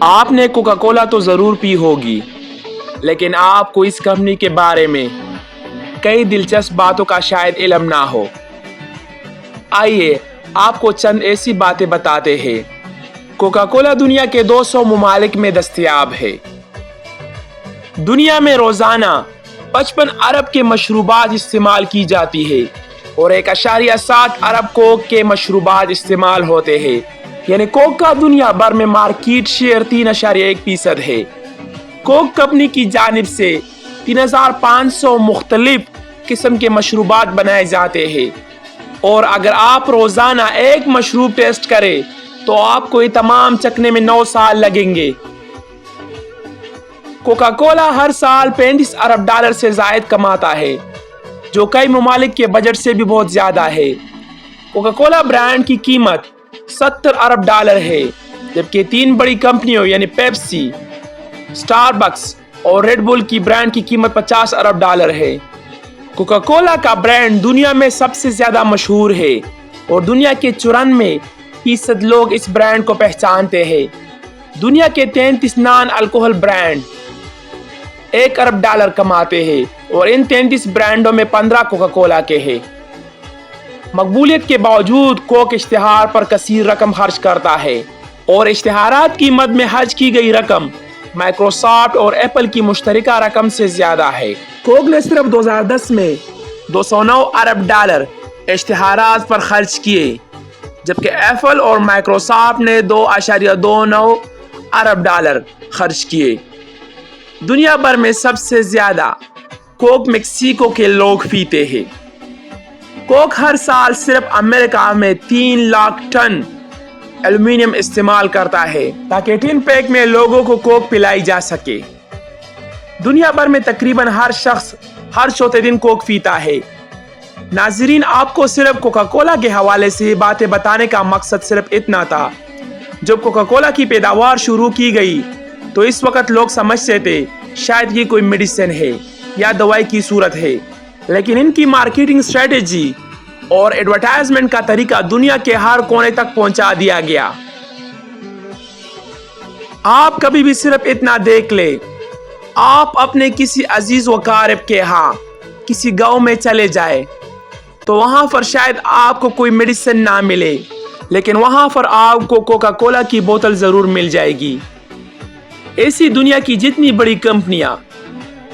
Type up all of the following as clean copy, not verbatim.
آپ نے Coca Cola تو ضرور پی ہوگی، لیکن آپ کو اس کمپنی کے بارے میں کئی دلچسپ باتوں کا شاید علم نہ ہو۔ آئیے آپ کو چند ایسی باتیں بتاتے ہیں۔ کوکا کولا دنیا کے 200 ممالک میں دستیاب ہے۔ دنیا میں روزانہ 55 ارب کے مشروبات استعمال کی جاتی ہے اور 1.7 ارب کوک کے مشروبات استعمال ہوتے ہیں، یعنی کوک کا دنیا بھر میں مارکیٹ شیئر 3.1% ہے۔ کوک کمپنی کی جانب سے 3500 مختلف قسم کے مشروبات بنائے جاتے ہیں، اور اگر آپ روزانہ ایک مشروب ٹیسٹ کریں تو آپ کو یہ تمام چکھنے میں 9 سال لگیں گے۔ کوکا کولا ہر سال 35 ارب ڈالر سے زائد کماتا ہے، جو کئی ممالک کے بجٹ سے بھی بہت زیادہ ہے۔ کوکا کولا برانڈ کی قیمت 70 ارب ڈالر ہے، جبکہ 3 بڑی کمپنیوں یعنی پیپسی، سٹار بکس اور ریڈ بل کی برانڈ کی قیمت 50 ارب ڈالر ہے۔ کوکا کولا کا برانڈ دنیا میں سب سے زیادہ مشہور ہے اور دنیا کے 94% لوگ اس برانڈ کو پہچانتے ہیں۔ دنیا کے 33 نان الکوہل برانڈ 1 ارب ڈالر کماتے ہیں اور ان 33 برانڈوں میں 15 کوکا کولا کے ہیں۔ مقبولیت کے باوجود کوک اشتہار پر کثیر رقم خرچ کرتا ہے، اور اشتہارات کی مد میں خرچ کی گئی رقم مائکروسافٹ اور ایپل کی مشترکہ رقم سے زیادہ ہے۔ کوک نے صرف 2010 میں 209 ارب ڈالر اشتہارات پر خرچ کیے، جبکہ ایپل اور مائکروسافٹ نے 2.29 ارب ڈالر خرچ کیے۔ دنیا بھر میں سب سے زیادہ کوک میکسیکو کے لوگ پیتے ہیں۔ کوک ہر سال صرف امریکہ میں 3 لاکھ ٹن ایلومینیم استعمال کرتا ہے تاکہ ٹن پیک میں لوگوں کو کوک پلائی جا سکے۔ دنیا بھر میں تقریباً ہر شخص ہر چوتھے دن کوک پیتا ہے۔ ناظرین، آپ کو صرف کوکا کولا کے حوالے سے یہ باتیں بتانے کا مقصد صرف اتنا تھا۔ جب کوکا کولا کی پیداوار شروع کی گئی تو اس وقت لوگ سمجھتے تھے شاید یہ کوئی میڈیسن ہے یا دوائی کی صورت ہے، لیکن ان کی مارکیٹنگ اسٹریٹجی اور ایڈورٹائزمنٹ کا طریقہ دنیا کے ہر کونے تک پہنچا دیا گیا۔ آپ کبھی بھی صرف اتنا دیکھ لیں، آپ اپنے کسی عزیز و قارب کے ہاں کسی گاؤں میں چلے جائیں تو وہاں پر شاید آپ کو کوئی میڈیسن نہ ملے، لیکن وہاں پر آپ کو کوکا کولا کی بوتل ضرور مل جائے گی۔ ایسی دنیا کی جتنی بڑی کمپنیاں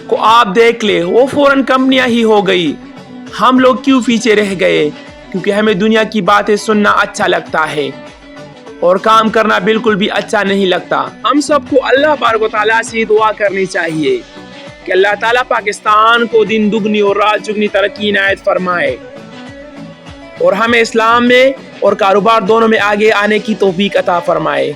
کو آپ دیکھ لیں، وہ فوراً کمپنیاں ہی ہو گئی۔ ہم لوگ کیوں پیچھے رہ گئے؟ کیونکہ ہمیں دنیا کی باتیں سننا اچھا لگتا ہے اور کام کرنا بالکل بھی اچھا نہیں لگتا۔ ہم سب کو اللہ بارک و تعالیٰ سے دعا کرنی چاہیے کہ اللہ تعالیٰ پاکستان کو دن دگنی اور رات چگنی ترقی عنایت فرمائے اور ہمیں اسلام میں اور کاروبار دونوں میں آگے آنے کی توفیق عطا فرمائے۔